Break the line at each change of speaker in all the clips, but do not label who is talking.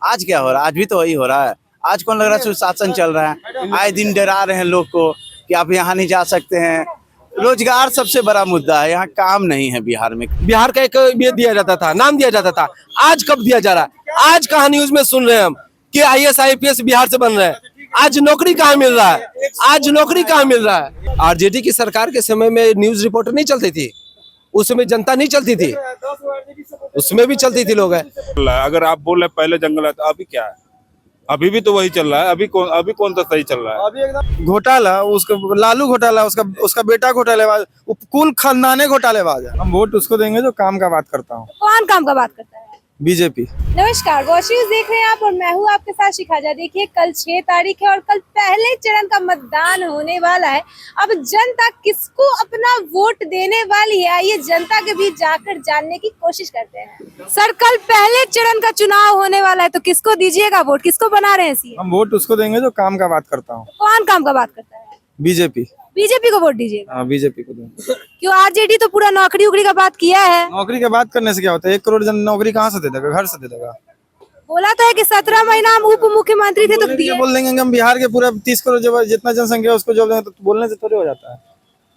आज क्या हो रहा है? आज भी तो वही हो रहा है। आज कौन लग रहा है सुशासन चल रहा है? आए दिन डरा रहे हैं लोग को कि आप यहाँ नहीं जा सकते हैं। रोजगार सबसे बड़ा मुद्दा है, यहाँ काम नहीं है बिहार में।
बिहार का एक ये दिया जाता था, नाम दिया जाता था, आज कब दिया जा रहा है? आज कहाँ न्यूज में सुन रहे हैं हम कि IAS IPS बिहार से बन रहे हैं? आज नौकरी कहाँ मिल रहा है? आज नौकरी कहाँ मिल रहा है? आरजेडी की सरकार के समय में न्यूज रिपोर्टर नहीं चलती थी, उस समय जनता नहीं चलती थी, उसमें भी चलती थी लोग।
अगर आप बोल रहे पहले जंगल है तो अभी क्या है? अभी भी तो वही चल रहा है। अभी कौन सा सही चल रहा है?
अभी एकदम घोटाला, उसका लालू घोटाला, उसका बेटा घोटालेबाज, कुल खानदाने घोटालेबाज है। हम वोट उसको देंगे जो काम का बात करता हूँ।
कौन काम का बात करता है?
बीजेपी।
नमस्कार, वॉचिंग देख रहे हैं आप और मैं हूँ आपके साथ शिखाजा। देखिए, कल 6 तारीख है और कल पहले चरण का मतदान होने वाला है। अब जनता किसको अपना वोट देने वाली है, आइए जनता के बीच जाकर जानने की कोशिश करते हैं। सर, कल पहले चरण का चुनाव होने वाला है, तो किसको दीजिएगा वोट? किसको बना रहे हैं सीएम?
हम वोट उसको देंगे जो काम का बात करता हूँ।
कौन काम का बात करता है?
बीजेपी।
बीजेपी को वोट दीजिएगा?
हाँ, बीजेपी को देंगे।
क्यों? आरजेडी तो पूरा नौकरी उकरी का बात किया है।
नौकरी की बात करने से क्या होता है? 1 करोड़ जन नौकरी कहाँ से दे देगा? घर से दे देगा।
बोला तो है कि 17 महीना हम उप मुख्यमंत्री थे तो दिए।
बोल देंगे हम बिहार के पूरा 30 करोड़ जितना जनसंख्या है उसको जॉब देंगे, तो बोलने से थोड़ी हो जाता है।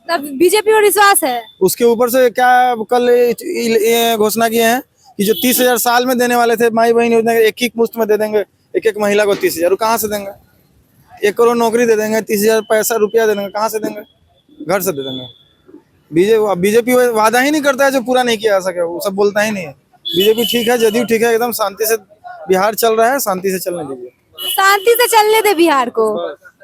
तब बीजेपी पर विश्वास है।
उसके ऊपर से क्या कल ये घोषणा किए हैं कि जो 30,000 साल में देने वाले थे माई बहन योजना, एक मुश्त में दे देंगे एक महिला को 30,000। कहाँ से देंगे? 1 करोड़ नौकरी दे देंगे, 30,000 पैसा रुपया दे देंगे, कहाँ से देंगे? घर से दे देंगे। बीजेपी वादा ही नहीं करता है जो पूरा नहीं किया जा सके, वो सब बोलता ही नहीं है। बीजेपी ठीक है, जदयू ठीक है, एकदम शांति से बिहार चल रहा है, शांति से चलने दीजिए।
शांति से चलने दे बिहार को।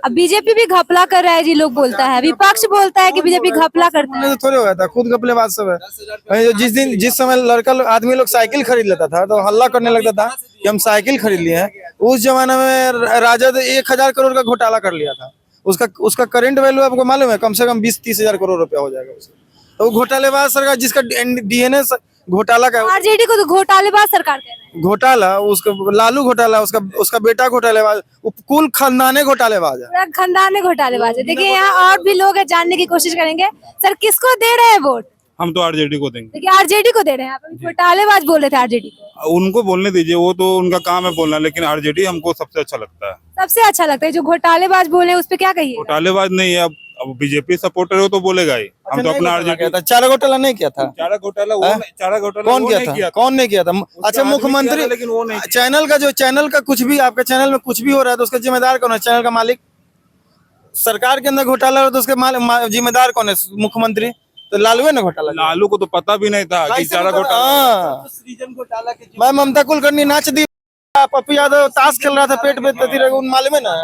अब बीजेपी भी घपला कर रहा है जी, लोग बोलता है, विपक्ष बोलता है कि बीजेपी घपला करता है।
तो थोड़े हो था, खुद घपलेबाज सब है। जिस समय लड़का आदमी लोग साइकिल खरीद लेता था तो हल्ला करने लगता था कि हम साइकिल खरीद लिए हैं। उस जमाने में राजद 1,000 करोड़ का घोटाला कर लिया था। उसका करंट वैल्यू आपको मालूम है? कम से कम 20-30 हजार करोड़ रुपया हो जाएगा उसका। तो घोटालेबाज सरकार जिसका DNA घोटाला का,
आरजेडी को तो घोटालेबाज सरकार कह रहे हैं।
घोटाला, उसका लालू घोटाला, उसका बेटा घोटालेबाज, कुल खानदाने घोटालेबाज है।
पूरा खानदान में घोटालेबाज है। देखिए, यहाँ और भी लोग हैं, जानने की कोशिश करेंगे। सर, किसको दे रहे हैं वोट?
हम तो आरजेडी को देंगे।
देखिए, आरजेडी को दे रहे हैं। आप घोटालेबाज बोल रहे थे आरजेडी को।
उनको बोलने दीजिए, वो तो उनका काम है बोलना, लेकिन आरजेडी हमको सबसे अच्छा लगता है।
सबसे अच्छा लगता है। जो घोटालेबाज बोले उस पे क्या कहिए?
घोटालेबाज नहीं है। अब बीजेपी सपोर्टर हो तो बोलेगा ही। हम तो अपना आरजेडी।
चारा घोटाला नहीं किया था?
चारा घोटाला
कौन किया था? कौन नहीं किया था? अच्छा, मुख्यमंत्री,
लेकिन वो नहीं।
चैनल का कुछ भी, आपके चैनल में कुछ भी हो रहा है तो उसका जिम्मेदार कौन है? चैनल का मालिक। सरकार के अंदर घोटाला हो तो उसके जिम्मेदार कौन है? मुख्यमंत्री। तो लालू है ना घोटाला।
लालू को तो पता भी नहीं था कि चारा घोटाला।
मैं ममता कुलकर्णी नाच दी, पप्पू यादव ताश खेल रहा था, पेट पे मालूम है ना?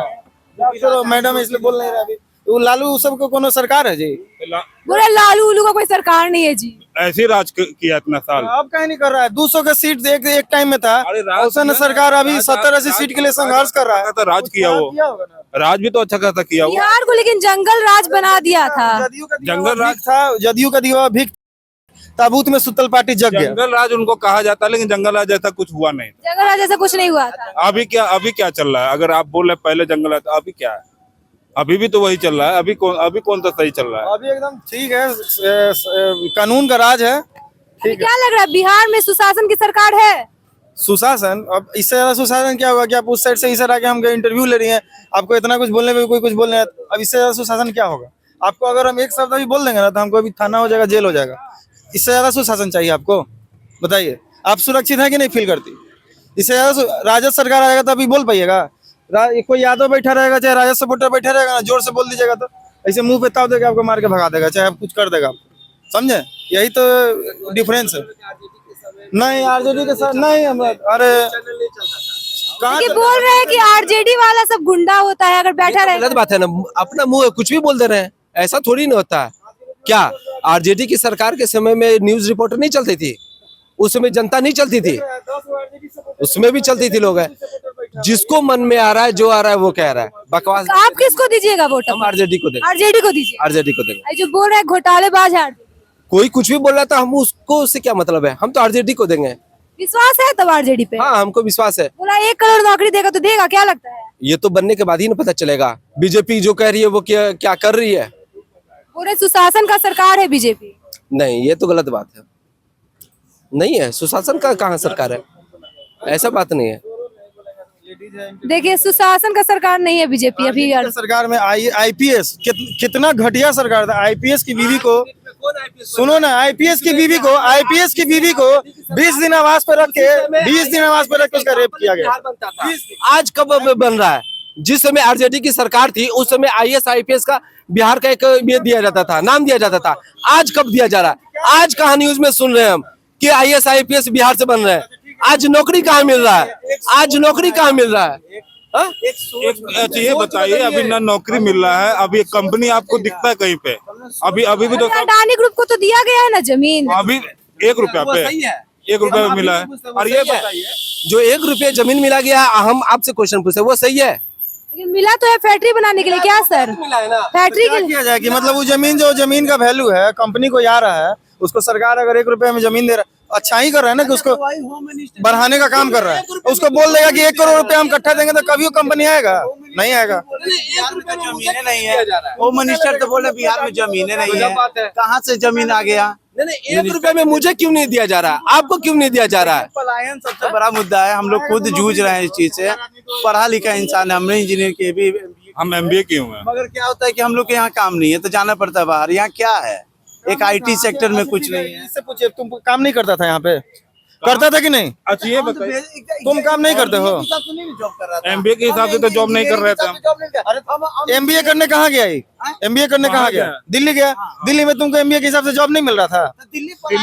मैडम इसलिए बोल नहीं रहा अभी। वो लालू सबको कोनो सरकार है जी?
पूरा लालू उलू का कोई सरकार नहीं है जी।
ऐसे राज किया इतना साल।
अब कहीं नहीं कर रहा है। 200 का सीट एक टाइम में था। उसने सरकार अभी 70-80 सीट के लिए संघर्ष कर रहा है।
तो राज किया, वो राज भी तो अच्छा खासा किया वो।
बिहार को लेकिन जंगल राज बना दिया था।
जंगल राज था, जदयू का दिया भिक, ताबूत में सुतल पार्टी जग गया।
जंगल राज उनको कहा जाता है, लेकिन जंगल राज जैसा कुछ हुआ नहीं।
जंगल राज जैसा कुछ नहीं हुआ था।
अभी क्या चल रहा है? अगर आप बोल रहे पहले जंगल राज, अभी क्या है? अभी भी तो वही चल रहा है। अभी कौन सा सही चल रहा है?
अभी एकदम ठीक है, कानून का राज है।
क्या लग रहा है, बिहार में सुशासन की सरकार है?
सुशासन? अब इससे ज्यादा सुशासन क्या होगा? कि आप उस साइड से इधर आके हम इंटरव्यू ले रही हैं, आपको इतना कुछ बोलने में कोई कुछ बोल रहे हैं, अब इससे ज्यादा सुशासन क्या होगा? आपको अगर हम एक शब्द अभी बोल देंगे ना तो हमको अभी थाना हो जाएगा, जेल हो जाएगा। इससे ज्यादा सुशासन चाहिए आपको? बताइए, आप सुरक्षित है कि नहीं फील करती? इससे ज्यादा राजद सरकार आएगा तो अभी बोल पाइएगा? कोई यादव बैठा रहेगा, चाहे राजद सपोर्टर बैठा रहेगा ना, जोर से बोल दीजिएगा तो ऐसे मुंह पे ताव देगा, आपको मार के भगा देगा, चाहे आप कुछ कर देगा आपको। समझे? यही तो डिफरेंस है। नहीं, आरजेडी के साथ नहीं हम। अरे
ये बोल रहे हैं कि आरजेडी वाला सब गुंडा होता है, अगर बैठा रहे।
गलत बात है ना, अपना मुंह कुछ भी बोल दे रहे हैं, ऐसा थोड़ी ना होता है। क्या आरजेडी की सरकार के समय में न्यूज रिपोर्टर नहीं चलती थी? उस समय जनता नहीं चलती थी, उसमें भी चलती थी लोग। जिसको मन में आ रहा है, जो आ रहा है वो कह रहा है, बकवास।
आप किसको दीजिएगा वोट?
हम आरजेडी को देंगे।
आरजेडी को दीजिए।
आरजेडी को देंगे।
जो बोल रहे हैं घोटालेबाज है,
कोई कुछ भी बोल रहा था, हम उसको, उससे क्या मतलब है? हम तो आरजेडी को देंगे।
विश्वास है तब आरजेडी पे?
हाँ, हमको विश्वास है।
बोला 1 करोड़ नौकरी देगा तो देगा, क्या लगता है?
ये तो बनने के बाद ही ना पता चलेगा। बीजेपी जो कह रही है वो क्या कर रही है।
पूरे सुशासन का सरकार है बीजेपी।
नहीं, ये तो गलत बात है। नहीं है, सुशासन का कहाँ सरकार है? ऐसा बात नहीं है।
देखिए सुशासन का सरकार नहीं है बीजेपी अभी।
RJD सरकार में आईपीएस कितना घटिया सरकार था। आईपीएस की बीवी को, सुनो ना, आईपीएस की बीवी को 20 दिन आवास पर रख के उसका रेप किया गया।
आज कब बन रहा है? जिस समय आरजेडी की सरकार थी उस समय आईएएस आईपीएस का बिहार का एक ये दिया जाता था, नाम दिया जाता था। आज कब दिया जा रहा है? आज कहाँ न्यूज में सुन रहे हैं हम कि आईएएस आईपीएस बिहार से बन रहे हैं। आज नौकरी कहाँ मिल रहा है? आज नौकरी कहाँ मिल रहा है?
अच्छा ये बताइए, अभी ना नौकरी मिल रहा है, अभी कंपनी आपको दिखता है कहीं पे? अभी भी तो
अडानी ग्रुप को तो दिया गया है ना जमीन।
अभी 1 रुपया पे 1 रुपया में मिला है। और ये बताइए,
जो 1 रुपये जमीन मिला गया है, हम आपसे क्वेश्चन पूछे, वो सही है?
लेकिन मिला तो है फैक्ट्री बनाने के लिए। क्या सर फैक्ट्री
क्या किया जाए कि मतलब वो जमीन का वैल्यू है, कंपनी को आ रहा है, उसको सरकार अगर 1 रुपए में जमीन दे रहा है, अच्छा ही कर रहा है ना, कि उसको बढ़ाने का काम कर रहा है। उसको बोल देगा कि 1 करोड़ रुपए हम इकट्ठा देंगे तो कभी वो कंपनी आएगा? नहीं आएगा।
जमीनें नहीं है। होम मिनिस्टर तो बोले बिहार में जमीनें नहीं है, कहाँ से जमीन आ गया?
नहीं, 1 रुपये में मुझे क्यों नहीं दिया जा रहा? आपको क्यों नहीं दिया जा रहा है?
पलायन सबसे बड़ा मुद्दा है। हम लोग खुद जूझ रहे हैं इस चीज से। पढ़ा लिखा इंसान है, हमने इंजीनियर किए भी,
हम MBA किए हुए हैं।
मगर क्या होता है कि हम लोग के यहाँ काम नहीं है तो जाना पड़ता है बाहर। यहाँ क्या है, एक IT सेक्टर में कुछ नहीं है।
इससे पूछिए, तुम काम नहीं करता था यहाँ पे? करता था कि नहीं?
अच्छा ये बताइए,
तुम काम नहीं करते हो?
MBA के हिसाब से तो जॉब नहीं कर रहे थे हम।
MBA करने कहाँ गया? MBA करने कहाँ गया? दिल्ली गया। दिल्ली में तुमको MBA के हिसाब से जॉब नहीं मिल रहा था?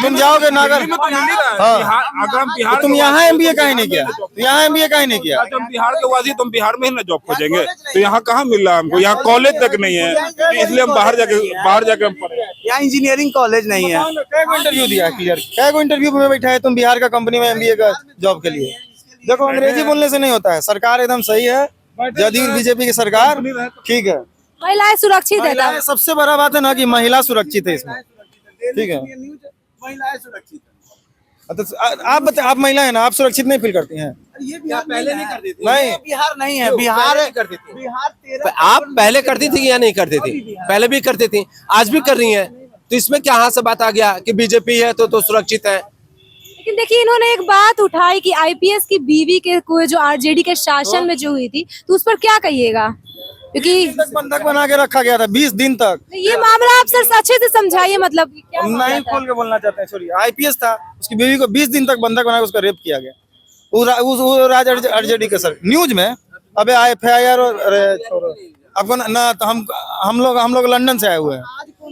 तुम जाओगे नागर,
अगर हम बिहार,
तुम यहाँ MBA काहे नहीं किया? यहाँ MBA काहे नहीं किया?
हम बिहार के वासी, तुम बिहार में ही ना जॉब खोजेंगे, तो यहाँ कहाँ मिल रहा है हमको? यहाँ कॉलेज तक नहीं है, इसलिए हम बाहर जाके हम पढ़े।
यहाँ इंजीनियरिंग कॉलेज नहीं है।
क्या इंटरव्यू दिया क्लियर? क्या इंटरव्यू में बैठा है तुम बिहार का कंपनी में MBA का जॉब के लिए? देखो, अंग्रेजी बोलने से नहीं होता है। सरकार एकदम सही है, जदयू बीजेपी की सरकार ठीक है।
महिलाएं सुरक्षित है
महिलाएं, सबसे बड़ा बात है ना कि महिला सुरक्षित है इसमें, ठीक है।
महिलाएं सुरक्षित है।
तो आप बताए, आप महिला है ना, आप सुरक्षित नहीं फील करती हैं?
ये बिहार पहले नहीं करती थी।
नहीं,
बिहार नहीं है, बिहार करती थी। बिहार 13
आप पहले करती थी या नहीं करती थी? पहले भी करती थी, आज भी कर रही हैं। तो इसमें क्या हाथ से बात आ गया कि बीजेपी है तो सुरक्षित है?
लेकिन देखिए, इन्होंने एक बात उठाई कि आईपीएस की बीवी के कोई जो आरजेडी के शासन में जो हुई थी, तो उस पर क्या कहिएगा? क्योंकि
बंधक बना के रखा गया था 20 दिन तक।
ये मामला आप सर अच्छे से समझाइए, मतलब क्या
हम
मामला
नहीं
था?
खोल के बोलना चाहते हैं। सॉरी, आईपीएस था, उसकी बीवी को 20 दिन तक बंधक बना के उसका रेप किया गया। उस राज आरजेडी के सर न्यूज में अबे FIR और आपको ना, तो हम लोग लंदन से आए हुए हैं,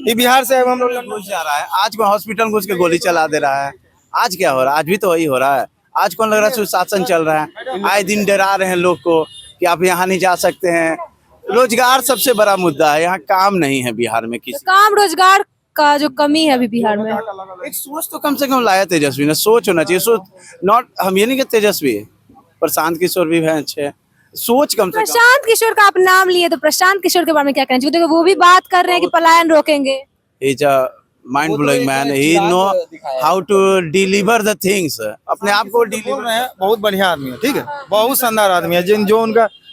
ये बिहार से आए हुए हम लोग।
घुस जा रहा है आज को हॉस्पिटल घुस के गोली चला दे रहा है। आज क्या हो रहा है? आज भी तो वही हो रहा है। आज कौन लग रहा है सुशासन चल रहा है? आए दिन डरा रहे हैं लोग को कि आप यहाँ नहीं जा सकते हैं। रोजगार सबसे बड़ा मुद्दा है। यहाँ काम नहीं है बिहार में किसी।
काम रोजगार का जो कमी है अभी बिहार में।
एक सोच तो कम से कम लाया तेजस्वी ने। सोच होना चाहिए। सोच नॉट, हम ये नहीं कहते तेजस्वी, प्रशांत किशोर भी हैं अच्छे। सोच कम से कम।
प्रशांत किशोर का आप नाम लिए, तो प्रशांत किशोर के बारे में क्या कहना चाहिए? देखो, वो भी बात कर रहे हैं कि पलायन रोकेंगे।
He's a mind blowing man. He know how to deliver the things. अपने आप को
बोल
डिलीवर।
रहे हैं, बहुत बढ़िया आदमी है, ठीक है, बहुत शानदार आदमी है।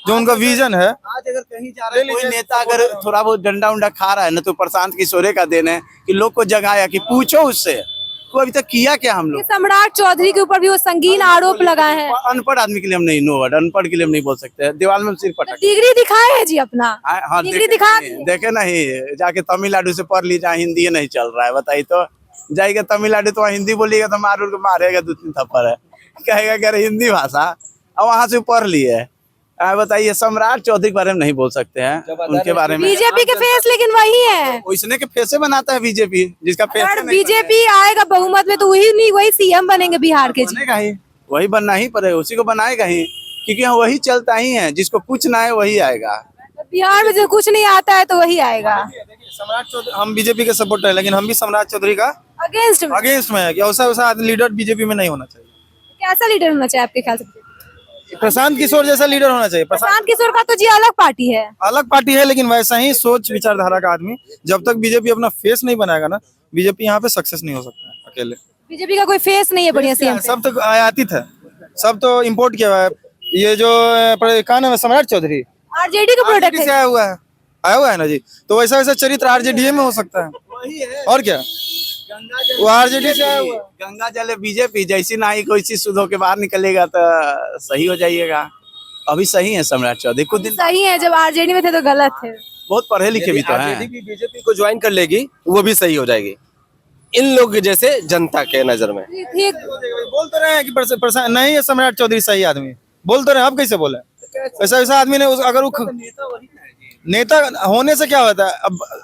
जो उनका विजन है।
आज अगर कहीं जा रहे कोई नेता अगर थोड़ा बहुत डंडा उंडा खा रहा है ना, तो प्रशांत किशोर का देन है कि लोग को जगाया कि पूछो उससे को अभी तक किया क्या हम लोग।
सम्राट चौधरी के ऊपर भी वो संगीन आरोप लगाए हैं।
अनपढ़ आदमी के लिए हम नहीं, नो वर्ड, अनपढ़ के लिए हम नहीं बोल सकते। दीवार में सिर पटक।
डिग्री दिखाए है जी अपना।
हाँ,
डिग्री दिखा
देखे नहीं, जाके तमिलनाडु से पढ़ ली, जहाँ हिंदी नहीं चल रहा है। बताइए तो, जाएगा तमिलनाडु तो वहाँ हिंदी बोलिएगा तो मारेगा 2-3 थप्पड़ है, कहेगा कि अरे हिंदी भाषा, और वहाँ से पढ़ ली है। बताइए, सम्राट चौधरी के बारे में नहीं बोल सकते हैं, उनके बारे में।
बीजेपी के फेस लेकिन वही है।
इसने के फेसे बनाता है बीजेपी, जिसका फेस
अगर बीजेपी आएगा बहुमत में तो वही सीएम बनेंगे बिहार के जी।
बनेगा ही, वही बनना ही पड़ेगा, उसी को बनाएगा ही, क्योंकि वही चलता ही है। जिसको कुछ ना है वही आएगा।
बिहार में जो कुछ नहीं आता है तो वही आएगा।
सम्राट चौधरी, हम बीजेपी के सपोर्टर है, लेकिन हम भी सम्राट चौधरी का
अगेंस्ट
में है कि ऐसा लीडर बीजेपी में नहीं होना चाहिए।
कैसा लीडर होना चाहिए आपके ख्याल से?
प्रशांत किशोर जैसा लीडर होना चाहिए।
प्रशांत किशोर का तो जी अलग पार्टी है।
अलग पार्टी है, लेकिन वैसा ही सोच विचारधारा का आदमी। जब तक बीजेपी अपना फेस नहीं बनाएगा ना, बीजेपी यहाँ पे सक्सेस नहीं हो सकता है अकेले।
बीजेपी का कोई फेस नहीं है बढ़िया सीएम।
सब तो आयातित है, सब तो इम्पोर्ट किया हुआ है। ये जो क्या नाम है, सम्राट चौधरी,
आरजेडी का प्रोडक्ट
से
है।
आया हुआ है ना जी। तो वैसा चरित्र आरजेडी में हो सकता है, और क्या? वो आरजेडी से आया हुआ है।
गंगा जल बीजेपी जैसी ना ही कोई चीज शुद्ध होके बाहर निकलेगा तो सही हो जाइएगा। अभी सही है सम्राट चौधरी, कुछ दिन
सही है, जब आरजेडी में थे तो गलत थे।
बहुत पढ़े लिखे भी तो
आरजेडी
हैं।
भी बीजेपी को ज्वाइन कर लेगी, वो भी सही हो जाएगी इन लोग जैसे जनता के नजर में।
ठीक।
बोल तो रहे हैं कि नहीं है सम्राट चौधरी सही आदमी, बोल तो रहे हैं, आप कैसे बोले? ऐसा आदमी ने अगर वो नेता होने से क्या होता है?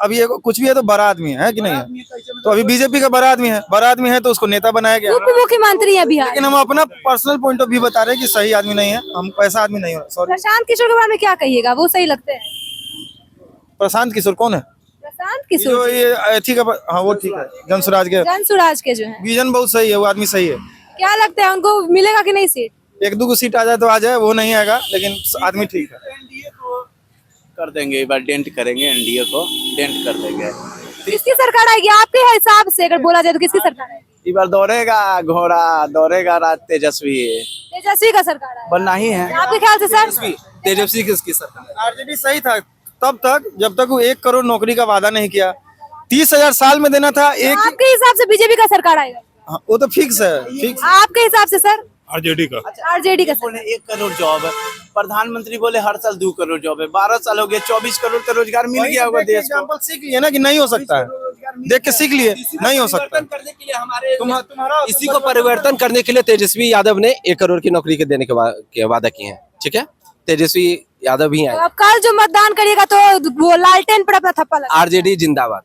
अब ये कुछ भी है तो बड़ा आदमी है कि नहीं है? तो अभी बीजेपी का बड़ा आदमी है तो उसको नेता बनाया गया।
उप मुख्यमंत्री है बिहार।
लेकिन हम अपना पर्सनल पॉइंट ऑफ व्यू बता रहे हैं कि सही आदमी नहीं है, हम ऐसा आदमी नहीं है। सॉरी,
प्रशांत किशोर के बारे में क्या कहिएगा, वो सही लगते हैं?
प्रशांत किशोर कौन है?
प्रशांत
जो
किशोर
ये ठीक है, हाँ वो ठीक है, जनसुराज के
जनसुराज के जो है,
विजन बहुत सही है, वो आदमी सही है।
क्या लगता है उनको मिलेगा कि नहीं सीट?
एक दो को सीट आ जाए तो आ जाए, वो नहीं आएगा, लेकिन आदमी ठीक है।
कर देंगे, एक बार डेंट करेंगे, एनडीए को डेंट कर देंगे।
किसकी सरकार आएगी आपके हिसाब से, अगर बोला जाए तो किसकी सरकार आएगी?
इस बार दौड़ेगा घोड़ा, दौड़ेगा राज तेजस्वी,
तेजस्वी का सरकार आएगा
बनना ही है।
आपके ख्याल से सर?
तेजस्वी किसकी सरकार?
आरजेडी सही था तब तक जब तक वो 1 करोड़ नौकरी का वादा नहीं किया, 30,000 साल में देना था एक।
आपके हिसाब से बीजेपी का सरकार आएगा?
हाँ, वो तो फिक्स है, फिक्स।
आपके हिसाब से सर?
आरजेडी का।
आरजेडी का
बोले 1 करोड़ जॉब है, प्रधानमंत्री बोले हर साल 2 करोड़ जॉब है, 12 साल हो गए, 24 करोड़ का रोजगार मिल गया होगा देश को।
एग्जाम्पल सीख लिए ना कि नहीं हो सकता है, देख के सीख लिए नहीं हो सकता।
करने के लिए हमारे
तुम्हारा
इसी को परिवर्तन करने के लिए तेजस्वी यादव ने 1 करोड़ की नौकरी के देने के वादा किए हैं। ठीक है, तेजस्वी यादव भी
तो
आए।
अब कल जो मतदान करिएगा तो वो लालटेन पर अपना थप्पा लगा।
आरजेडी जिंदाबाद।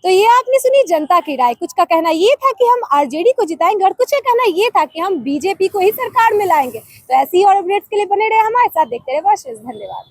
तो ये आपने सुनी जनता की राय। कुछ का कहना ये था कि हम आरजेडी को जिताएंगे और कुछ का कहना ये था कि हम बीजेपी को ही सरकार में लाएंगे। तो ऐसी ही और अपडेट्स के लिए बने रहे हमारे साथ, देखते रहे वॉच न्यूज़। धन्यवाद।